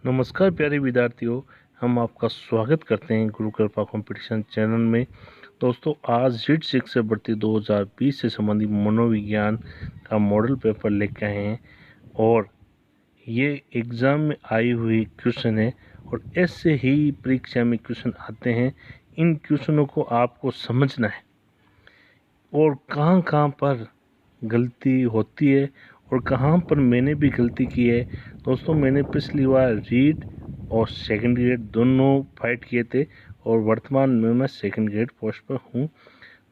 नमस्कार प्यारे विद्यार्थियों, हम आपका स्वागत करते हैं गुरु कृपा कंपटीशन चैनल में। दोस्तों, आज रीट शिक्षक भर्ती 2020 से संबंधित मनोविज्ञान का मॉडल पेपर लेके आए हैं और ये एग्ज़ाम में आई हुई क्वेश्चन है और ऐसे ही परीक्षा में क्वेश्चन आते हैं। इन क्वेश्चनों को आपको समझना है और कहाँ कहाँ पर गलती होती है और कहाँ पर मैंने भी गलती की है। दोस्तों, मैंने पिछली बार रीड और सेकंड ग्रेड दोनों फाइट किए थे और वर्तमान में मैं सेकंड ग्रेड पोस्ट पर हूँ।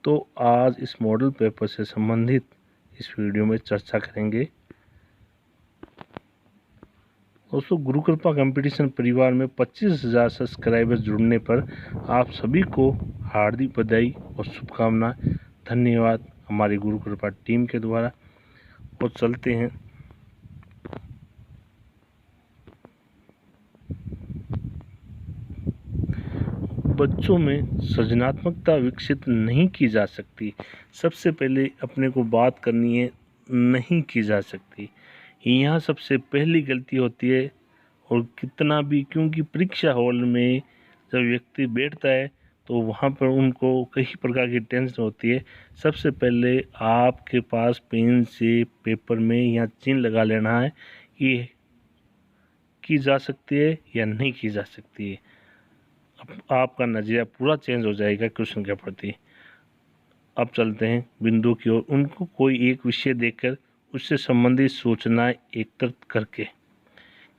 तो आज इस मॉडल पेपर से संबंधित इस वीडियो में चर्चा करेंगे। दोस्तों, गुरु कृपा कंपटीशन परिवार में 25,000 सब्सक्राइबर्स जुड़ने पर आप सभी को हार्दिक बधाई और शुभकामनाएं। धन्यवाद हमारी गुरु कृपा टीम के द्वारा। और चलते हैं बच्चों में सृजनात्मकता विकसित नहीं की जा सकती। सबसे पहले अपने को बात करनी है, नहीं की जा सकती। यहाँ सबसे पहली गलती होती है। और कितना भी, क्योंकि परीक्षा हॉल में जब व्यक्ति बैठता है तो वहाँ पर उनको कई प्रकार की टेंशन होती है। सबसे पहले आपके पास पेन से पेपर में यहाँ चिन्ह लगा लेना है कि की जा सकती है या नहीं की जा सकती है। अब आपका नज़रिया पूरा चेंज हो जाएगा क्वेश्चन के प्रति। अब चलते हैं बिंदु की ओर। उनको कोई एक विषय देकर उससे संबंधित सूचनाएं एकत्रित करके,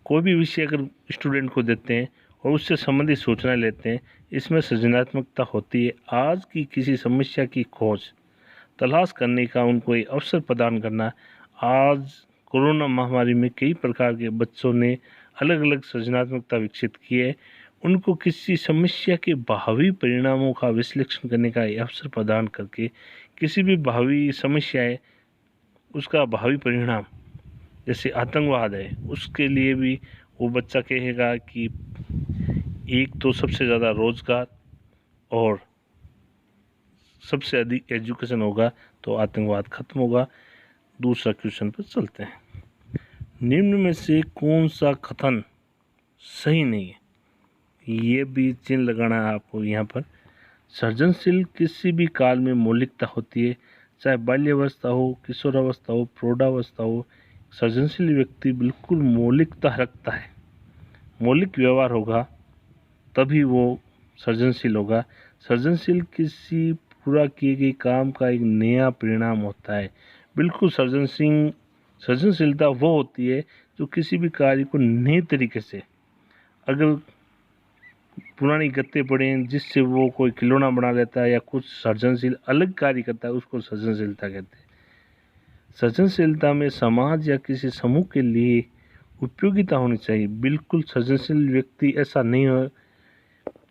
कोई भी विषय अगर स्टूडेंट को देते हैं और उससे संबंधित सूचनाएं लेते हैं, इसमें सृजनात्मकता होती है। आज की किसी समस्या की खोज तलाश करने का उनको एक अवसर प्रदान करना। आज कोरोना महामारी में कई प्रकार के बच्चों ने अलग अलग सृजनात्मकता विकसित की है। उनको किसी समस्या के भावी परिणामों का विश्लेषण करने का अवसर प्रदान करके किसी भी भावी समस्या है उसका भावी परिणाम, जैसे आतंकवाद है, उसके लिए भी वो बच्चा कहेगा कि एक तो सबसे ज़्यादा रोजगार और सबसे अधिक एजुकेशन होगा तो आतंकवाद खत्म होगा। दूसरा क्वेश्चन पर चलते हैं। निम्न में से कौन सा कथन सही नहीं है? ये भी चिन्ह लगाना है आपको यहाँ पर। सृजनशील किसी भी काल में मौलिकता होती है, चाहे बाल्यावस्था हो, किशोरावस्था हो, प्रौढ़ावस्था हो। सृजनशील व्यक्ति बिल्कुल मौलिकता रखता है। मौलिक व्यवहार होगा तभी वो सृजनशील होगा। सृजनशील किसी पूरा किए गए काम का एक नया परिणाम होता है। बिल्कुल सृजनशीलता वो होती है जो किसी भी कार्य को नए तरीके से, अगर पुरानी गत्ते पड़े हैं जिससे वो कोई खिलौना बना लेता है या कुछ सृजनशील अलग कार्य करता है, उसको सृजनशीलता कहते हैं। सृजनशीलता में समाज या किसी समूह के लिए उपयोगिता होनी चाहिए। बिल्कुल सृजनशील व्यक्ति ऐसा नहीं हो,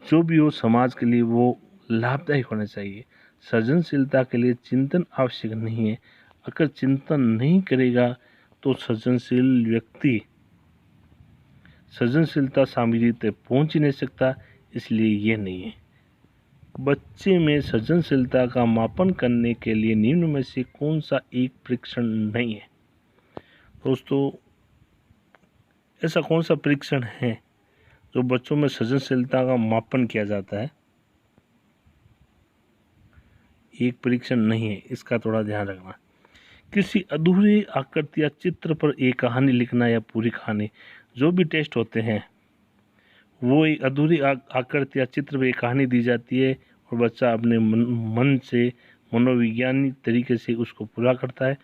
जो भी हो समाज के लिए वो लाभदायक होना चाहिए। सृजनशीलता के लिए चिंतन आवश्यक नहीं है। अगर चिंतन नहीं करेगा तो सृजनशील व्यक्ति सृजनशीलता सामग्री तक पहुंच ही नहीं सकता, इसलिए ये नहीं है। बच्चे में सृजनशीलता का मापन करने के लिए निम्न में से कौन सा एक परीक्षण नहीं है? दोस्तों, ऐसा कौन सा परीक्षण है जो बच्चों में सृजनशीलता का मापन किया जाता है? एक परीक्षण नहीं है, इसका थोड़ा ध्यान रखना। किसी अधूरी आकृति या चित्र पर एक कहानी लिखना या पूरी कहानी। जो भी टेस्ट होते हैं वो एक अधूरी आकृति या चित्र पर एक कहानी दी जाती है और बच्चा अपने मन से मनोवैज्ञानिक तरीके से उसको पूरा करता है।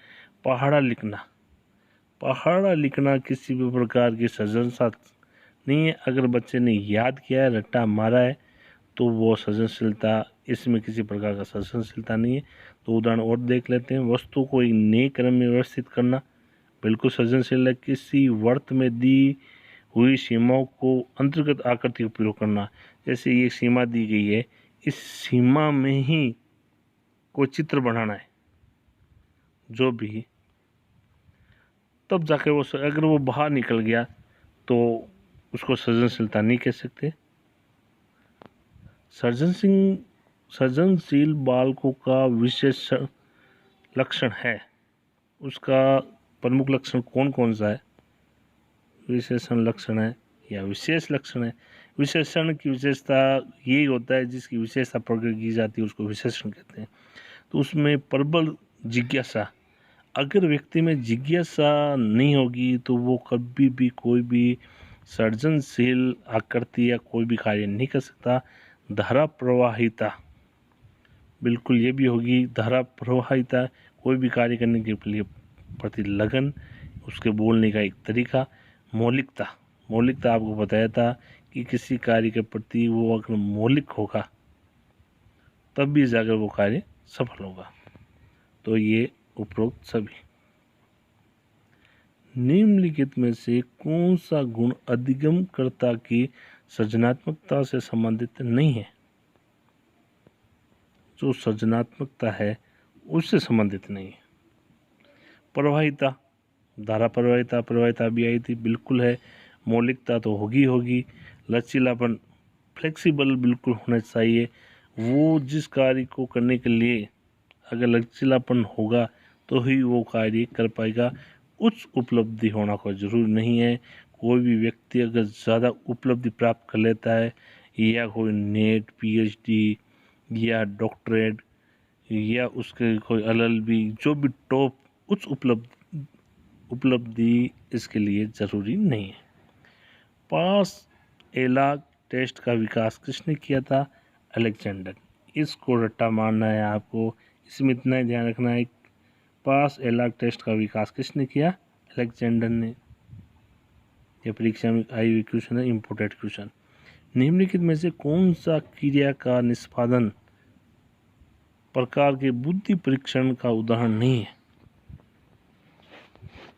पहाड़ा लिखना किसी भी प्रकार की सृजनशीलता नहीं है। अगर बच्चे ने याद किया है, रट्टा मारा है, तो वो सृजनशीलता, इसमें किसी प्रकार का सृजनशीलता नहीं है। तो उदाहरण और देख लेते हैं। वस्तु को एक नए क्रम में व्यवस्थित करना बिल्कुल सृजनशील है। किसी वर्त में दी हुई सीमाओं को अंतर्गत आकृति का प्रयोग करना, जैसे ये सीमा दी गई है, इस सीमा में ही कोई चित्र बनाना है जो भी, तब जाके वो, अगर वो बाहर निकल गया तो उसको सृजनशीलता नहीं कह सकते। सृजनशील बालकों का विशेष लक्षण है, उसका प्रमुख लक्षण कौन कौन सा है? विशेषण लक्षण है, या विशेष लक्षण है। विशेषण की विशेषता यही होता है जिसकी विशेषता प्रकट की जाती है उसको विशेषण कहते हैं। तो उसमें प्रबल जिज्ञासा, अगर व्यक्ति में जिज्ञासा नहीं होगी तो वो कभी भी कोई भी सृजनशील आकृति या कोई भी कार्य नहीं कर सकता। धारा प्रवाहिता, बिल्कुल ये भी होगी। धारा प्रवाहिता, कोई भी कार्य करने के लिए प्रति लगन, उसके बोलने का एक तरीका। मौलिकता, मौलिकता आपको बताया था कि किसी कार्य के प्रति वो अगर मौलिक होगा तब भी जाकर वो कार्य सफल होगा। तो ये उपरोक्त सभी। निम्नलिखित में से कौन सा गुण अधिगमकर्ता की सृजनात्मकता से संबंधित नहीं है? जो सृजनात्मकता है उससे संबंधित नहीं है। प्रवाहिता, धारा प्रवाहिता भी आई थी, बिल्कुल है। मौलिकता तो होगी। लचीलापन, फ्लेक्सिबल बिल्कुल होना चाहिए। वो जिस कार्य को करने के लिए अगर लचीलापन होगा तो ही वो कार्य कर पाएगा। उच्च उपलब्धि होना कोई ज़रूरी नहीं है। कोई भी व्यक्ति अगर ज़्यादा उपलब्धि प्राप्त कर लेता है या कोई नेट, पीएचडी या डॉक्टरेट या उसके कोई एलएलबी, जो भी टॉप उच्च उपलब्धि इसके लिए ज़रूरी नहीं है। पास एलाग टेस्ट का विकास किसने किया था? अलेक्जेंडर। इसको रट्टा मारना है आपको, इसमें इतना ही ध्यान रखना है। पास एलाग टेस्ट का विकास किसने किया? अलेक्जेंडर ने। यह परीक्षा में आई हुई क्वेश्चन है, इम्पोर्टेंट क्वेश्चन। निम्नलिखित में से कौन सा क्रिया का निष्पादन प्रकार के बुद्धि परीक्षण का उदाहरण नहीं है?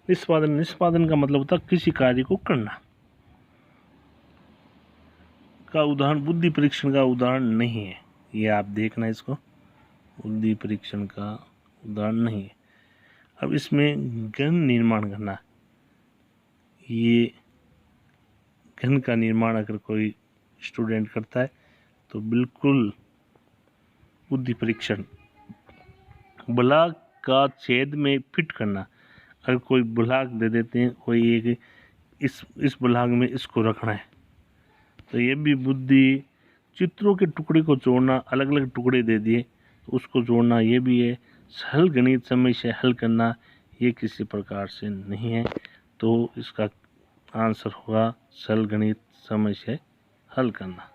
निष्पादन का मतलब होता है किसी कार्य को करना, का उदाहरण बुद्धि परीक्षण का उदाहरण नहीं है। ये आप देखना, इसको बुद्धि परीक्षण का उदाहरण नहीं है। अब इसमें घन निर्माण करना, ये घन का निर्माण अगर कोई स्टूडेंट करता है तो बिल्कुल बुद्धि परीक्षण। ब्लॉक का छेद में फिट करना, अगर कोई ब्लॉक दे देते हैं, कोई एक इस ब्लॉक में इसको रखना है तो ये भी बुद्धि। चित्रों के टुकड़े को जोड़ना, अलग अलग टुकड़े दे दिए तो उसको जोड़ना, ये भी है। सरल गणित समस्या हल करना, ये किसी प्रकार से नहीं है। तो इसका आंसर होगा सरल गणित समस्या हल करना।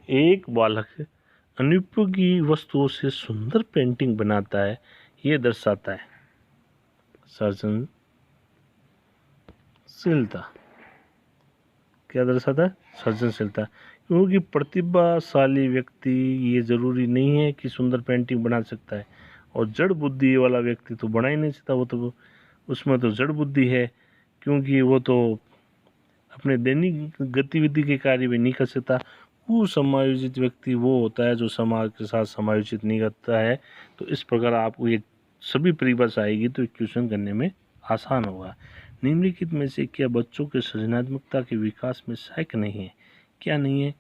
एक बालक अनुपयोगी वस्तुओं से सुंदर पेंटिंग बनाता है, ये दर्शाता है सृजनशीलता। क्या दर्शाता है? सृजनशीलता। क्योंकि प्रतिभाशाली व्यक्ति ये ज़रूरी नहीं है कि सुंदर पेंटिंग बना सकता है, और जड़ बुद्धि वाला व्यक्ति तो बना ही नहीं सकता। वो तो उसमें तो जड़ बुद्धि है, क्योंकि वो तो अपने दैनिक गतिविधि के कार्य भी नहीं कर सकता। कुसमायोजित व्यक्ति वो होता है जो समाज के साथ समायोजित नहीं करता है। तो इस प्रकार आपको ये सभी परिभाषा आएगी तो क्वेश्चन करने में आसान होगा। निम्नलिखित में से क्या बच्चों के सृजनात्मकता के विकास में सहायक नहीं है? क्या नहीं है?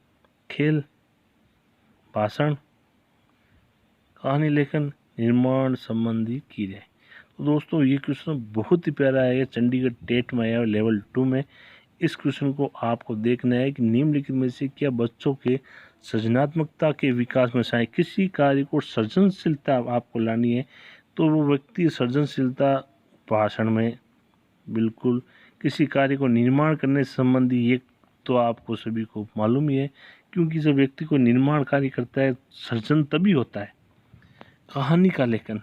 खेल, भाषण, कहानी लेखन, निर्माण संबंधी क्रिया। तो दोस्तों ये क्वेश्चन बहुत ही प्यारा है। ये चंडीगढ़ टेट में आया लेवल 2 में। इस क्वेश्चन को आपको देखना है कि निम्नलिखित में से क्या बच्चों के सृजनात्मकता के विकास में सहायक, किसी कार्य को सृजनशीलता आपको लानी है तो वो व्यक्ति सृजनशीलता भाषण में, बिल्कुल किसी कार्य को निर्माण करने संबंधी, ये तो आपको सभी को मालूम ही है। क्योंकि जब व्यक्ति को निर्माण कार्य करता है सृजन तभी होता है। कहानी का लेखन,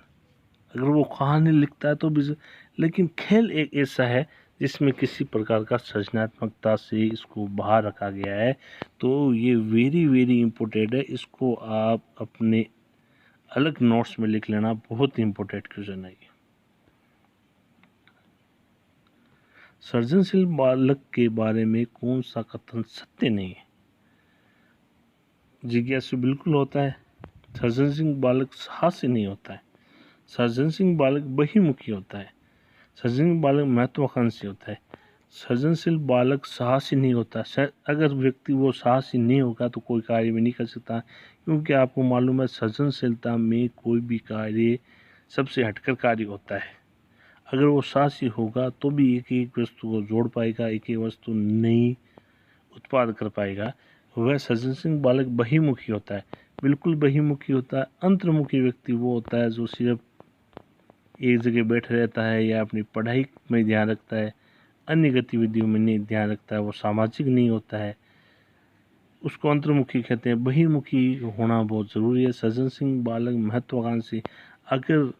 अगर वो कहानी लिखता है तो भी। लेकिन खेल एक ऐसा है जिसमें किसी प्रकार का सृजनात्मकता से इसको बाहर रखा गया है। तो ये वेरी वेरी इम्पोर्टेंट है। इसको आप अपने अलग नोट्स में लिख लेना, बहुत ही इम्पोर्टेंट क्वेश्चन है ये। सृजनशील बालक के बारे में कौन सा कथन सत्य नहीं है? जिज्ञासु बिल्कुल होता है। सृजनशील बालक साहसी नहीं होता है। सृजनशील बालक बहिर्मुखी होता है। सृजनशील बालक महत्वाकांक्षी होता है। सृजनशील बालक साहसी नहीं होता। अगर व्यक्ति वो साहसी नहीं होगा तो कोई कार्य भी नहीं कर सकता, क्योंकि आपको मालूम है सृजनशीलता में कोई भी कार्य सबसे हटकर कार्य होता है। अगर वो साहसी होगा तो भी एक एक वस्तु को जोड़ पाएगा, एक एक वस्तु नई उत्पाद कर पाएगा। वह सृजनशील बालक बहिमुखी होता है, बिल्कुल बहिमुखी होता है। अंतर्मुखी व्यक्ति वो होता है जो सिर्फ एक जगह बैठा रहता है या अपनी पढ़ाई में ध्यान रखता है, अन्य गतिविधियों में नहीं ध्यान रखता है, वो सामाजिक नहीं होता है, उसको अंतर्मुखी कहते हैं। बहिर्मुखी होना बहुत ज़रूरी है। सृजनशील बालक महत्वाकांक्षी, अगर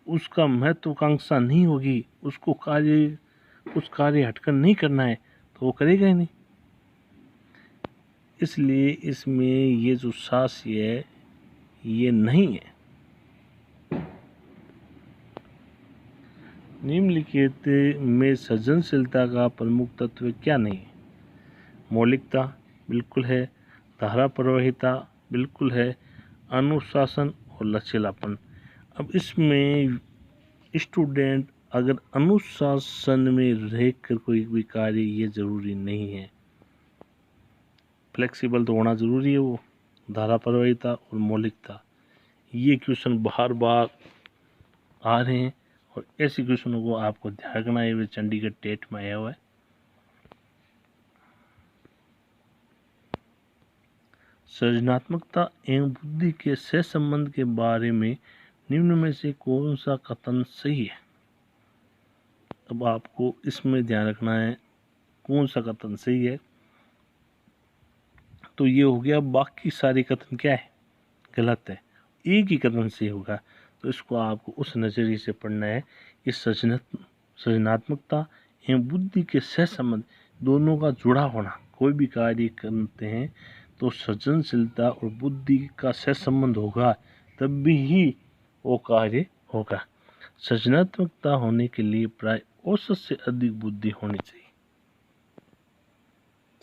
उसका महत्वाकांक्षा नहीं होगी, उसको कुछ कार्य हटकर नहीं करना है तो वो करेगा ही नहीं। इसलिए इसमें ये जो साहसी है ये नहीं है। निम्नलिखित में सृजनशीलता का प्रमुख तत्व क्या नहीं है? मौलिकता बिल्कुल है, धारा प्रवाहिता बिल्कुल है, अनुशासन और लचीलापन। अब इसमें स्टूडेंट अगर अनुशासन में रहकर कोई भी कार्य, ये ज़रूरी नहीं है। फ्लेक्सिबल तो होना ज़रूरी है। वो धारा प्रवाहिता और मौलिकता, ये क्वेश्चन बार बार आ रहे हैं और ऐसे क्वेश्चनों को आपको ध्यान रखना है। वे चंडीगढ़ टेट में आया हुआ है। सृजनात्मकता एवं बुद्धि के सहसंबंध के बारे में निम्न में से कौन सा कथन सही है? अब आपको इसमें ध्यान रखना है कौन सा कथन सही है। तो ये हो गया, बाकी सारे कथन क्या है? गलत है। एक ही कथन सही होगा। तो इसको आपको उस नज़रिए से पढ़ना है कि सृजनात्मकता एवं बुद्धि के सहसंबंध, दोनों का जुड़ा होना। कोई भी कार्य करते हैं तो सृजनशीलता और बुद्धि का सहसंबंध होगा, तब भी ही वो कार्य होगा। सृजनात्मकता होने के लिए प्राय औसत से अधिक बुद्धि होनी चाहिए।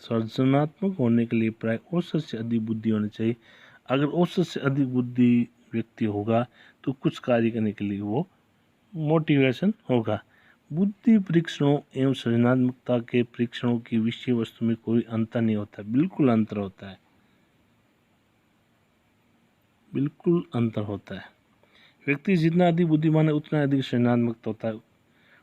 सृजनात्मक होने के लिए प्राय औसत से अधिक बुद्धि होनी चाहिए। अगर औसत से अधिक बुद्धि व्यक्ति होगा तो कुछ कार्य करने के लिए वो मोटिवेशन होगा। बुद्धि परीक्षणों एवं सृजनात्मकता के परीक्षणों की विषय वस्तु में कोई अंतर नहीं होता। बिल्कुल अंतर होता है, बिल्कुल अंतर होता है। व्यक्ति जितना अधिक बुद्धिमान है उतना अधिक सृजनात्मक होता है।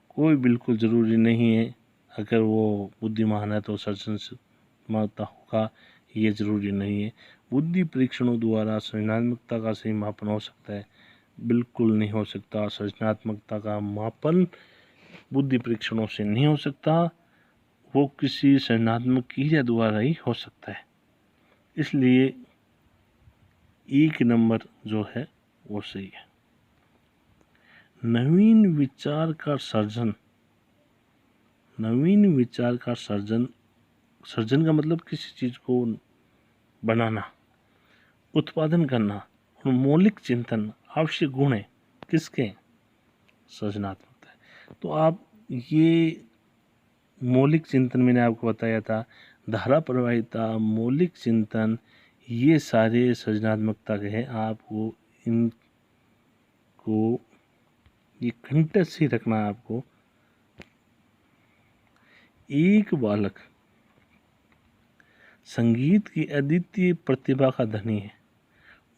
कोई बिल्कुल ज़रूरी नहीं है अगर वो बुद्धिमान है तो सृजनात्मकता होगा, ये ज़रूरी नहीं है। बुद्धि परीक्षणों द्वारा सृजनात्मकता का सही मापन हो सकता है? बिल्कुल नहीं हो सकता। सृजनात्मकता का मापन बुद्धि परीक्षणों से नहीं हो सकता, वो किसी सृजनात्मक क्रिया द्वारा ही हो सकता है। इसलिए एक नंबर जो है वो सही है। नवीन विचार का सर्जन, नवीन विचार का सर्जन, सर्जन का मतलब किसी चीज़ को बनाना, उत्पादन करना और मौलिक चिंतन आवश्यक गुण है किसके? सृजनात्मकता है। तो आप ये मौलिक चिंतन मैंने आपको बताया था, धारा प्रवाहिता, मौलिक चिंतन, ये सारे सृजनात्मकता के हैं। आपको इनको ये कंटेक्स्ट ही रखना है आपको। एक बालक संगीत की अद्वितीय प्रतिभा का धनी है,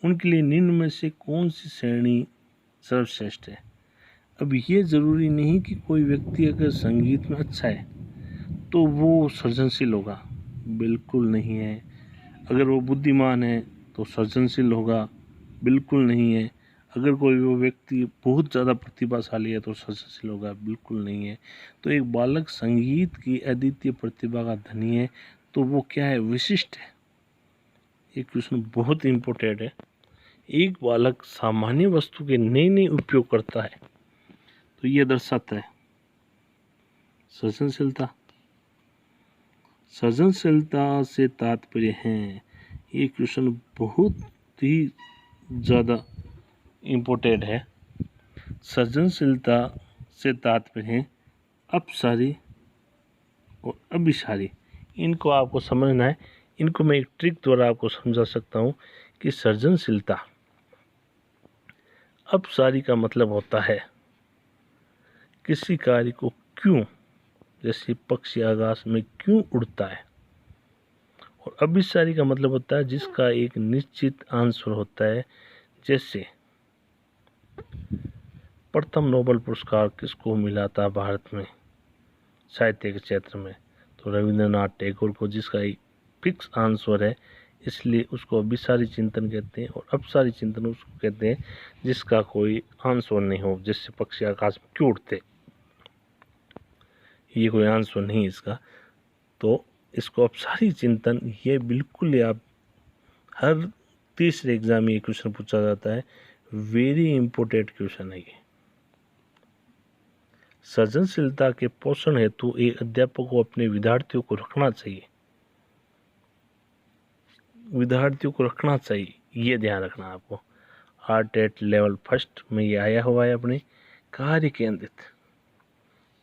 उनके लिए निम्न में से कौन सी श्रेणी सर्वश्रेष्ठ है? अब ये ज़रूरी नहीं कि कोई व्यक्ति अगर संगीत में अच्छा है तो वो सृजनशील होगा, बिल्कुल नहीं है। अगर वो बुद्धिमान है तो सृजनशील होगा, बिल्कुल नहीं है। अगर कोई वो व्यक्ति बहुत ज़्यादा प्रतिभाशाली है तो सृजनशील होगा, बिल्कुल नहीं है। तो एक बालक संगीत की अद्वितीय प्रतिभा का धनी है तो वो क्या है? विशिष्ट है। ये क्वेश्चन बहुत इम्पोर्टेंट है। एक बालक सामान्य वस्तु के नए नए उपयोग करता है तो ये दर्शाता है सृजनशीलता। सृजनशीलता से तात्पर्य है, ये क्वेश्चन बहुत ही ज़्यादा इम्पोर्टेंट है। सृजनशीलता से तात्पर्य है अपसारी और अभिसारी। इनको आपको समझना है। इनको मैं एक ट्रिक द्वारा आपको समझा सकता हूँ कि सृजनशीलता, अपसारी का मतलब होता है किसी कार्य को क्यों, जैसे पक्षी आकाश में क्यों उड़ता है। और अभिसारी का मतलब होता है जिसका एक निश्चित आंसर होता है, जैसे प्रथम नोबेल पुरस्कार किसको मिला था भारत में साहित्य के क्षेत्र में? तो रविंद्रनाथ टैगोर को, जिसका एक फिक्स आंसर है, इसलिए उसको अभिसारी चिंतन कहते हैं। और अपसारी चिंतन उसको कहते हैं जिसका कोई आंसर नहीं हो, जिससे पक्षी आकाश में क्यों उड़ते, ये कोई आंसर नहीं इसका। तो इसको अपसारी चिंतन, ये बिल्कुल आप हर तीसरे एग्जाम में ये क्वेश्चन पूछा जाता है, वेरी इंपॉर्टेंट क्वेश्चन है ये। सृजनशीलता के पोषण हेतु एक अध्यापक को अपने विद्यार्थियों को रखना चाहिए, विद्यार्थियों को रखना चाहिए, ये ध्यान रखना आपको। आर्ट एट लेवल फर्स्ट में ये आया हुआ है अपने कार्य केंद्रित,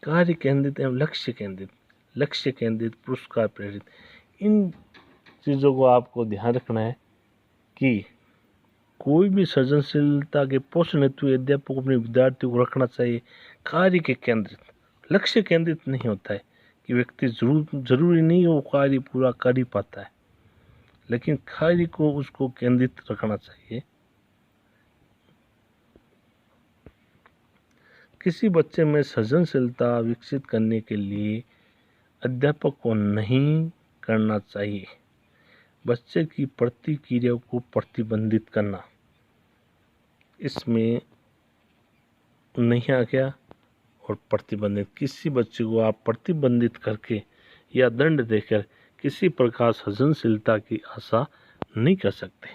कार्य केंद्रित एवं लक्ष्य केंद्रित, लक्ष्य केंद्रित, पुरस्कार प्रेरित। इन चीज़ों को आपको ध्यान रखना है कि कोई भी सृजनशीलता के पोषण हेतु अध्यापक को अपने विद्यार्थियों को रखना चाहिए कार्य के केंद्रित, लक्ष्य केंद्रित नहीं होता है कि व्यक्ति जरूरी नहीं वो कार्य पूरा कर ही पाता है, लेकिन कार्य को उसको केंद्रित रखना चाहिए। किसी बच्चे में सृजनशीलता विकसित करने के लिए अध्यापक को नहीं करना चाहिए बच्चे की प्रतिक्रिया को प्रतिबंधित करना, इसमें नहीं आ गया। और प्रतिबंधित, किसी बच्चे को आप प्रतिबंधित करके या दंड देकर किसी प्रकार सृजनशीलता की आशा नहीं कर सकते।